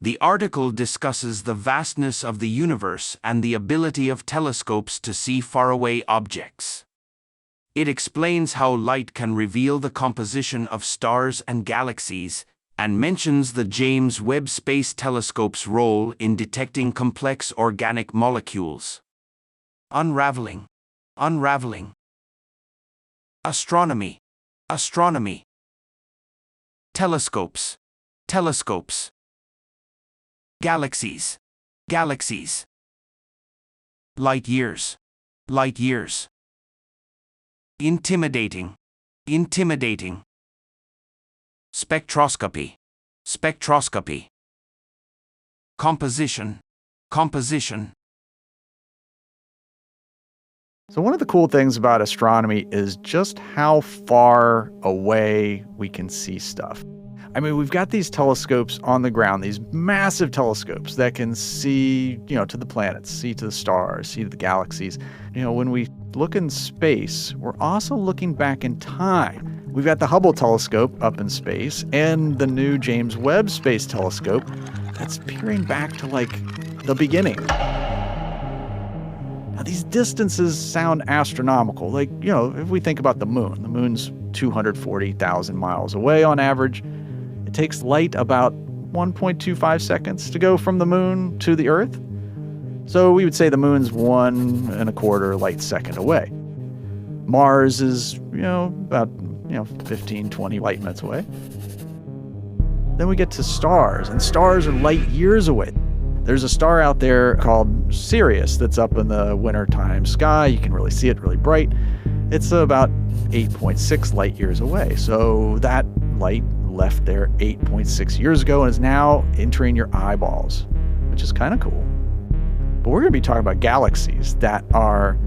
The article discusses the vastness of the universe and the ability of telescopes to see faraway objects. It explains how light can reveal the composition of stars and galaxies, and mentions the James Webb Space Telescope's role in detecting complex organic molecules. Unraveling. Astronomy. Telescopes. Galaxies. Light years. Intimidating. Spectroscopy. Composition. So one of the cool things about astronomy is just how far away we can see stuff. I mean, we've got these telescopes on the ground, these massive telescopes that can see, to the planets, see to the stars, see to the galaxies. When we look in space, we're also looking back in time. We've got the Hubble telescope up in space and the new James Webb Space Telescope that's peering back to, the beginning. Now, these distances sound astronomical. If we think about the moon's 240,000 miles away on average. It takes light about 1.25 seconds to go from the moon to the Earth. So we would say the moon's 1 1/4 light second away. Mars is, about 15, 20 light minutes away. Then we get to stars, and stars are light years away. There's a star out there called Sirius that's up in the wintertime sky. You can really see it really bright. It's about 8.6 light years away. So that light left there 8.6 years ago and is now entering your eyeballs, which is kind of cool. But we're going to be talking about galaxies that are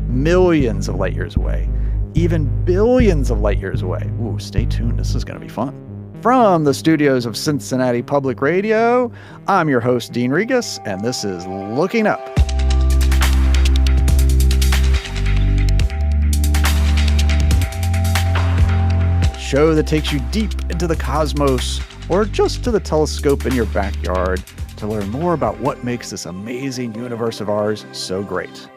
millions of light years away, even billions of light years away. Ooh, stay tuned. This is going to be fun. From the studios of Cincinnati Public Radio, I'm your host, Dean Regas, and this is Looking Up. Show that takes you deep into the cosmos or just to the telescope in your backyard to learn more about what makes this amazing universe of ours so great.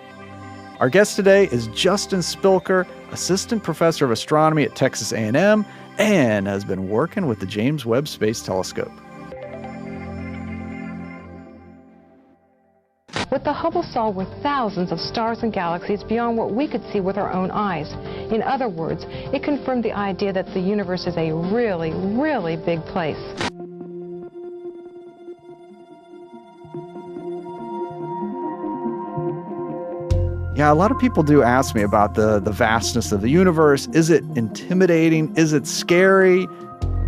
Our guest today is Justin Spilker, assistant professor of astronomy at Texas A&M, and has been working with the James Webb Space Telescope. What the Hubble saw were thousands of stars and galaxies beyond what we could see with our own eyes. In other words, it confirmed the idea that the universe is a really, really big place. Yeah, a lot of people do ask me about the vastness of the universe. Is it intimidating? Is it scary?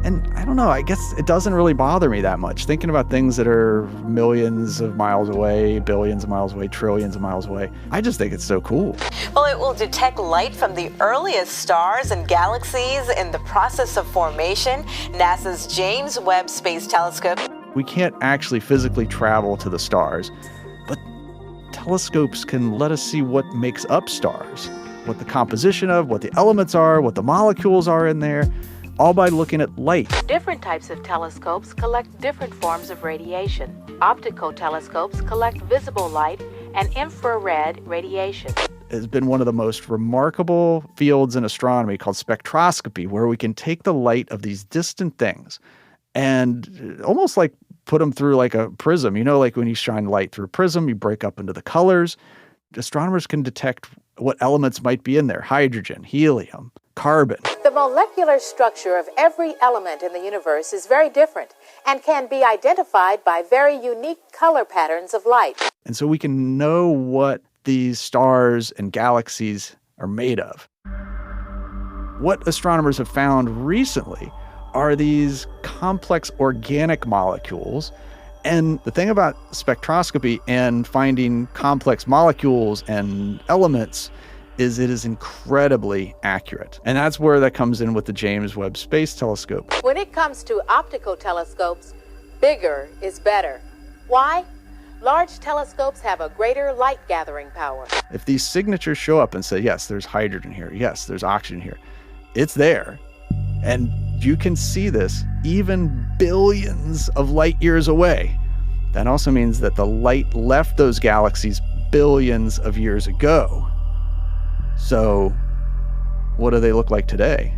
And I don't know, I guess it doesn't really bother me that much. Thinking about things that are millions of miles away, billions of miles away, trillions of miles away, I just think it's so cool. Well, it will detect light from the earliest stars and galaxies in the process of formation. NASA's James Webb Space Telescope. We can't actually physically travel to the stars, but telescopes can let us see what makes up stars, what the composition of, what the elements are, what the molecules are in there, all by looking at light. Different types of telescopes collect different forms of radiation. Optical telescopes collect visible light and infrared radiation. It's been one of the most remarkable fields in astronomy called spectroscopy, where we can take the light of these distant things and almost like put them through like a prism. Like when you shine light through a prism, you break up into the colors. Astronomers can detect what elements might be in there: hydrogen, helium, carbon. The molecular structure of every element in the universe is very different and can be identified by very unique color patterns of light. And so we can know what these stars and galaxies are made of. What astronomers have found recently are these complex organic molecules. And the thing about spectroscopy and finding complex molecules and elements is it is incredibly accurate. And that's where that comes in with the James Webb Space Telescope. When it comes to optical telescopes, bigger is better. Why? Large telescopes have a greater light gathering power. If these signatures show up and say, yes, there's hydrogen here, yes, there's oxygen here, it's there. And you can see this even billions of light years away. that also means that the light left those galaxies billions of years ago. So what do they look like today?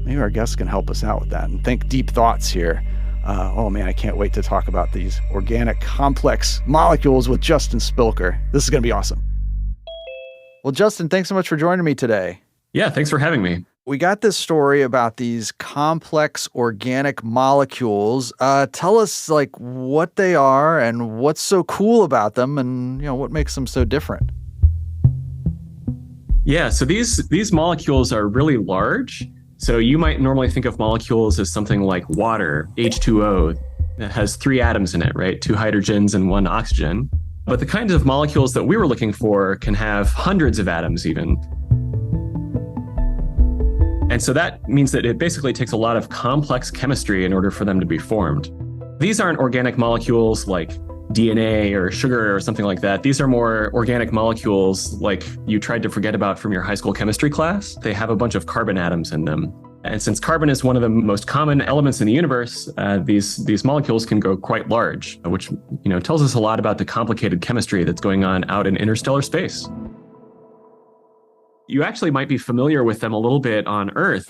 Maybe our guests can help us out with that and think deep thoughts here. Oh man, I can't wait to talk about these organic complex molecules with Justin Spilker. This is going to be awesome. Well, Justin, thanks so much for joining me today. Yeah, thanks for having me. We got this story about these complex organic molecules. Tell us what they are and what's so cool about them and what makes them so different. Yeah, so these molecules are really large. So you might normally think of molecules as something like water, H2O, that has 3 atoms in it, right? 2 hydrogens and 1 oxygen. But the kinds of molecules that we were looking for can have hundreds of atoms even. And so that means that it basically takes a lot of complex chemistry in order for them to be formed. These aren't organic molecules like DNA or sugar or something like that. These are more organic molecules like you tried to forget about from your high school chemistry class. They have a bunch of carbon atoms in them. And since carbon is one of the most common elements in the universe, these molecules can go quite large, which tells us a lot about the complicated chemistry that's going on out in interstellar space. You actually might be familiar with them a little bit on Earth,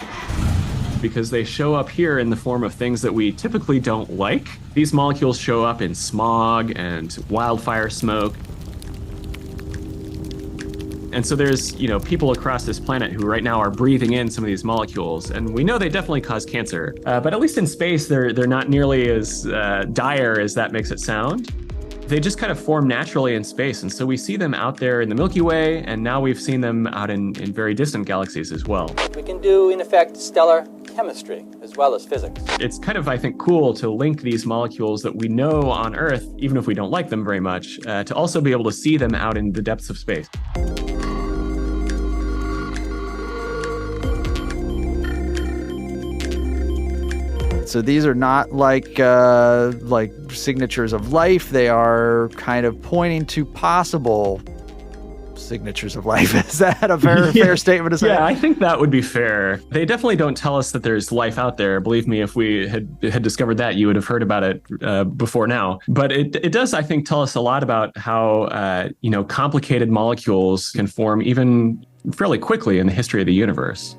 because they show up here in the form of things that we typically don't like. These molecules show up in smog and wildfire smoke. And so there's, people across this planet who right now are breathing in some of these molecules, and we know they definitely cause cancer. But at least in space, they're not nearly as dire as that makes it sound. They just kind of form naturally in space, and so we see them out there in the Milky Way, and now we've seen them out in very distant galaxies as well. We can do, in effect, stellar chemistry as well as physics. It's kind of, I think, cool to link these molecules that we know on Earth, even if we don't like them very much, to also be able to see them out in the depths of space. So these are not like signatures of life. They are kind of pointing to possible signatures of life. Is that a fair statement to say? Yeah, I think that would be fair. They definitely don't tell us that there's life out there. Believe me, if we had discovered that, you would have heard about it before now. But it does, I think, tell us a lot about how complicated molecules can form even fairly quickly in the history of the universe.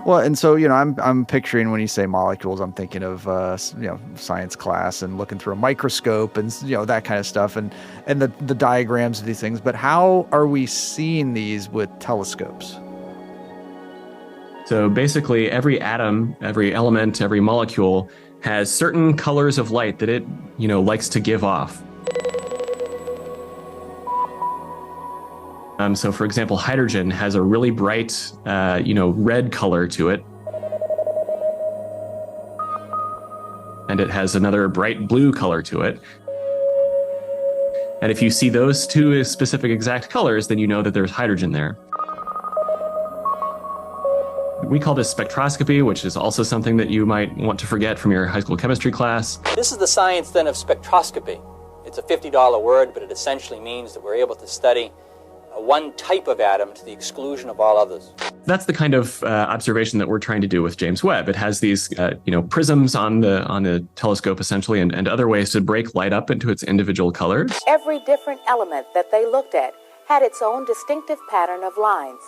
Well, and so, I'm picturing when you say molecules, I'm thinking of, science class and looking through a microscope and, that kind of stuff and the diagrams of these things. But how are we seeing these with telescopes? So basically, every atom, every element, every molecule has certain colors of light that it, likes to give off. So for example, hydrogen has a really bright, red color to it. And it has another bright blue color to it. And if you see those two specific exact colors, then you know that there's hydrogen there. We call this spectroscopy, which is also something that you might want to forget from your high school chemistry class. This is the science then of spectroscopy. It's a $50 word, but it essentially means that we're able to study one type of atom to the exclusion of all others. That's the kind of observation that we're trying to do with James Webb. It has these, prisms on the telescope essentially, and other ways to break light up into its individual colors. Every different element that they looked at had its own distinctive pattern of lines.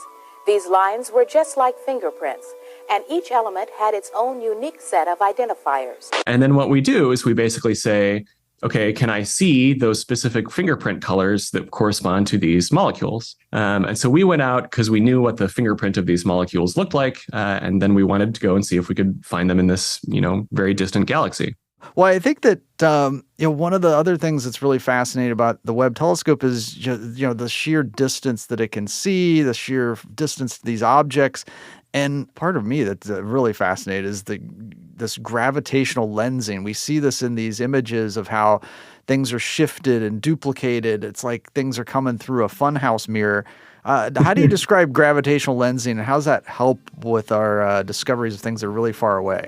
These lines were just like fingerprints, and each element had its own unique set of identifiers. And then what we do is we basically say, okay, can I see those specific fingerprint colors that correspond to these molecules? And so we went out because we knew what the fingerprint of these molecules looked like. And then we wanted to go and see if we could find them in this, very distant galaxy. Well, I think that, one of the other things that's really fascinating about the Webb telescope is, the sheer distance that it can see, the sheer distance to these objects. And part of me that's really fascinated is this gravitational lensing. We see this in these images of how things are shifted and duplicated. It's like things are coming through a funhouse mirror. How do you describe gravitational lensing, and how does that help with our discoveries of things that are really far away?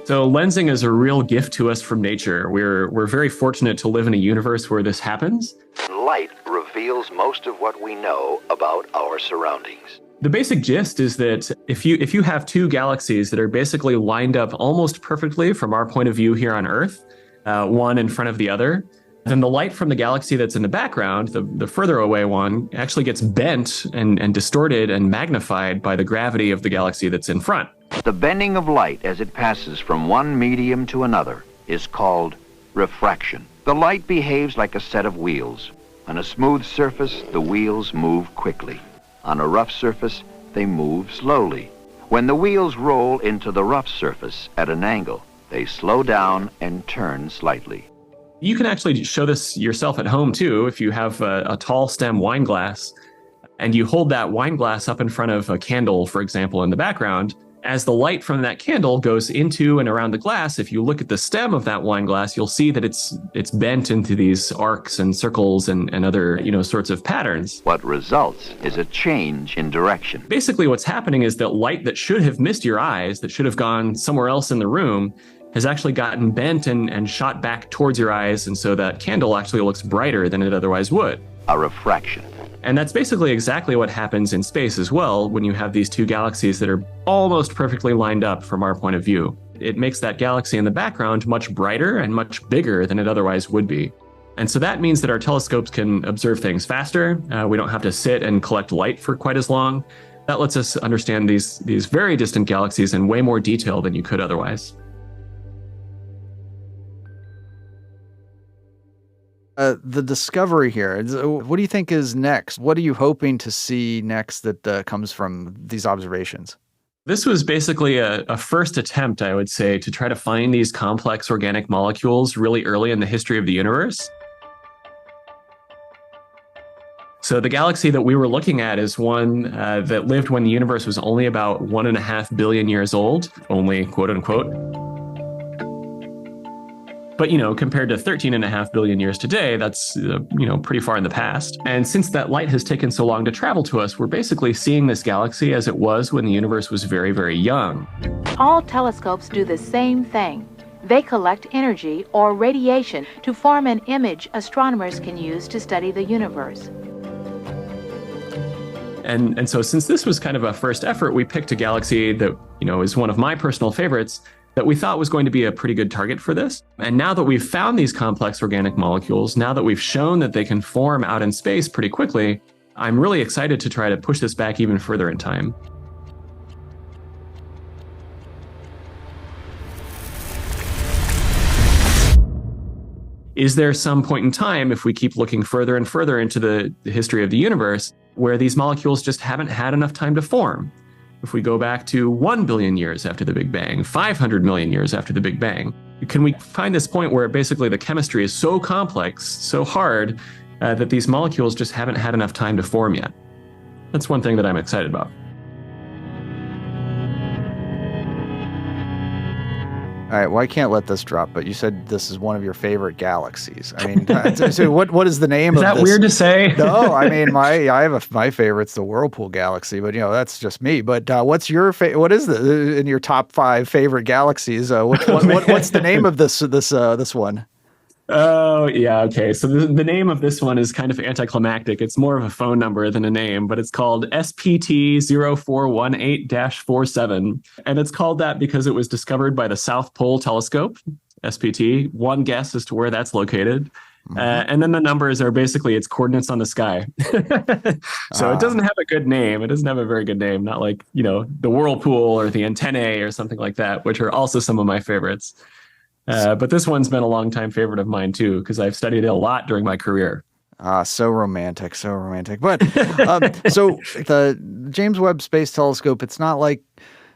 So lensing is a real gift to us from nature. We're very fortunate to live in a universe where this happens. Light reveals most of what we know about our surroundings. The basic gist is that if you have two galaxies that are basically lined up almost perfectly from our point of view here on Earth, one in front of the other, then the light from the galaxy that's in the background, the further away one, actually gets bent and distorted and magnified by the gravity of the galaxy that's in front. The bending of light as it passes from one medium to another is called refraction. The light behaves like a set of wheels. On a smooth surface, the wheels move quickly. On a rough surface, they move slowly. When the wheels roll into the rough surface at an angle, they slow down and turn slightly. You can actually show this yourself at home too. If you have a tall stem wine glass and you hold that wine glass up in front of a candle, for example, in the background, as the light from that candle goes into and around the glass, if you look at the stem of that wine glass, you'll see that it's bent into these arcs and circles and other, sorts of patterns. What results is a change in direction. Basically, what's happening is that light that should have missed your eyes, that should have gone somewhere else in the room, has actually gotten bent and shot back towards your eyes, and so that candle actually looks brighter than it otherwise would. A refraction. And that's basically exactly what happens in space as well when you have these two galaxies that are almost perfectly lined up from our point of view. It makes that galaxy in the background much brighter and much bigger than it otherwise would be. And so that means that our telescopes can observe things faster. We don't have to sit and collect light for quite as long. That lets us understand these very distant galaxies in way more detail than you could otherwise. The discovery here, what do you think is next? What are you hoping to see next that comes from these observations? This was basically a first attempt, I would say, to try to find these complex organic molecules really early in the history of the universe. So the galaxy that we were looking at is one that lived when the universe was only about 1.5 billion years old, only quote unquote. But, compared to 13.5 billion years today, that's, pretty far in the past. And since that light has taken so long to travel to us, we're basically seeing this galaxy as it was when the universe was very, very young. All telescopes do the same thing. They collect energy or radiation to form an image astronomers can use to study the universe. And so since this was kind of a first effort, we picked a galaxy that, is one of my personal favorites, that we thought was going to be a pretty good target for this. And now that we've found these complex organic molecules, now that we've shown that they can form out in space pretty quickly, I'm really excited to try to push this back even further in time. Is there some point in time, if we keep looking further and further into the history of the universe, where these molecules just haven't had enough time to form? If we go back to 1 billion years after the Big Bang, 500 million years after the Big Bang, can we find this point where basically the chemistry is so complex, so hard, that these molecules just haven't had enough time to form yet? That's one thing that I'm excited about. All right, well, I can't let this drop, but you said this is one of your favorite galaxies. I mean, so what is the name of this? Is that weird to say? No, I mean, my favorite's the Whirlpool Galaxy, but that's just me. But what's your what is in your top 5 favorite galaxies? What's the name of this one? Oh, yeah, okay. So the name of this one is kind of anticlimactic. It's more of a phone number than a name, but it's called SPT-0418-47. And it's called that because it was discovered by the South Pole Telescope, SPT. One guess as to where that's located. Mm-hmm. And then the numbers are basically its coordinates on the sky. So it doesn't have a good name. It doesn't have a very good name. Not like, the Whirlpool or the Antennae or something like that, which are also some of my favorites. But this one's been a long-time favorite of mine, too, because I've studied it a lot during my career. So romantic, so romantic. But so the James Webb Space Telescope, it's not like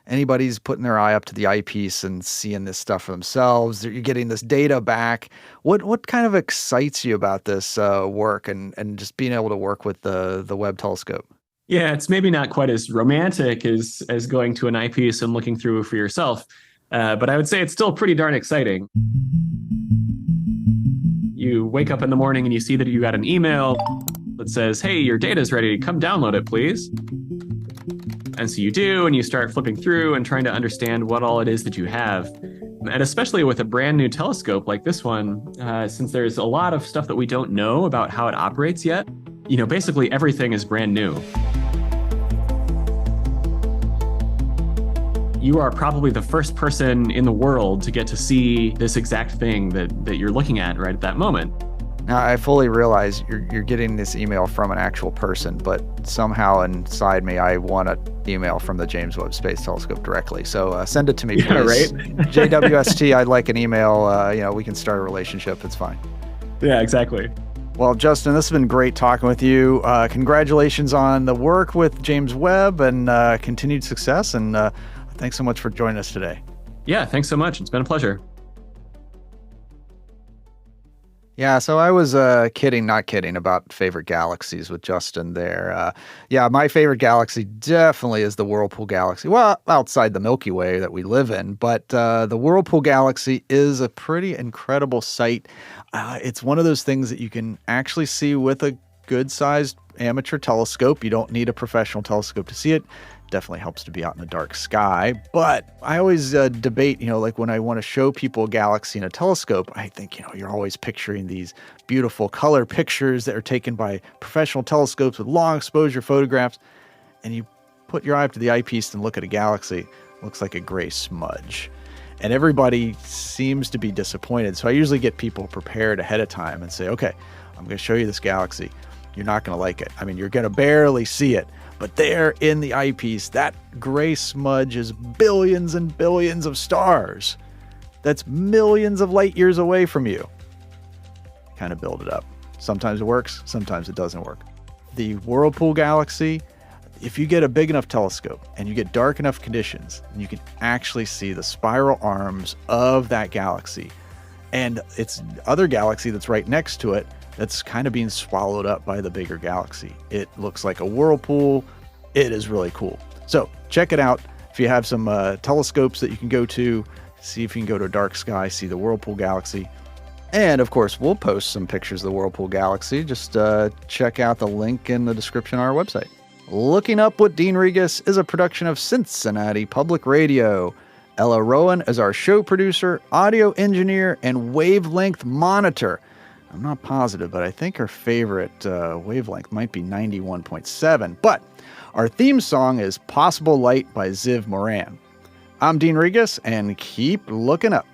anybody's putting their eye up to the eyepiece and seeing this stuff for themselves. You're getting this data back. What kind of excites you about this work and just being able to work with the Webb telescope? Yeah, it's maybe not quite as romantic as going to an eyepiece and looking through for yourself. But I would say it's still pretty darn exciting. You wake up in the morning and you see that you got an email that says, hey, your data's ready. Come download it, please. And so you do, and you start flipping through and trying to understand what all it is that you have. And especially with a brand new telescope like this one, since there's a lot of stuff that we don't know about how it operates yet, basically everything is brand new. you are probably the first person in the world to get to see this exact thing that you're looking at right at that moment. Now, I fully realize you're getting this email from an actual person, but somehow inside me, I want an email from the James Webb Space Telescope directly. So send it to me, please. Yeah, right? JWST, I'd like an email. We can start a relationship. It's fine. Yeah, exactly. Well, Justin, this has been great talking with you. Congratulations on the work with James Webb and continued success. And thanks so much for joining us today. Yeah, thanks so much. It's been a pleasure. Yeah, so I was not kidding about favorite galaxies with Justin there. My favorite galaxy definitely is the Whirlpool Galaxy. Well, outside the Milky Way that we live in, but the Whirlpool Galaxy is a pretty incredible sight. It's one of those things that you can actually see with a good-sized amateur telescope. You don't need a professional telescope to see it. Definitely helps to be out in the dark sky. But I always debate, like when I want to show people a galaxy in a telescope, I think, you're always picturing these beautiful color pictures that are taken by professional telescopes with long exposure photographs. And you put your eye up to the eyepiece and look at a galaxy, it looks like a gray smudge. And everybody seems to be disappointed. So I usually get people prepared ahead of time and say, okay, I'm going to show you this galaxy. You're not going to like it. I mean, you're going to barely see it. But there in the eyepiece, that gray smudge is billions and billions of stars. That's millions of light years away from you. Kind of build it up. Sometimes it works, sometimes it doesn't work. The Whirlpool Galaxy, if you get a big enough telescope and you get dark enough conditions, you can actually see the spiral arms of that galaxy. And its other galaxy that's right next to it, that's kind of being swallowed up by the bigger galaxy. It looks like a whirlpool. It is really cool. So check it out. If you have some telescopes that you can go to, see if you can go to a dark sky, see the Whirlpool Galaxy. And of course, we'll post some pictures of the Whirlpool Galaxy. Just check out the link in the description of our website. Looking Up with Dean Regas is a production of Cincinnati Public Radio. Ella Rowan is our show producer, audio engineer, and wavelength monitor. I'm not positive, but I think her favorite wavelength might be 91.7. But our theme song is Possible Light by Ziv Moran. I'm Dean Regas, and keep looking up.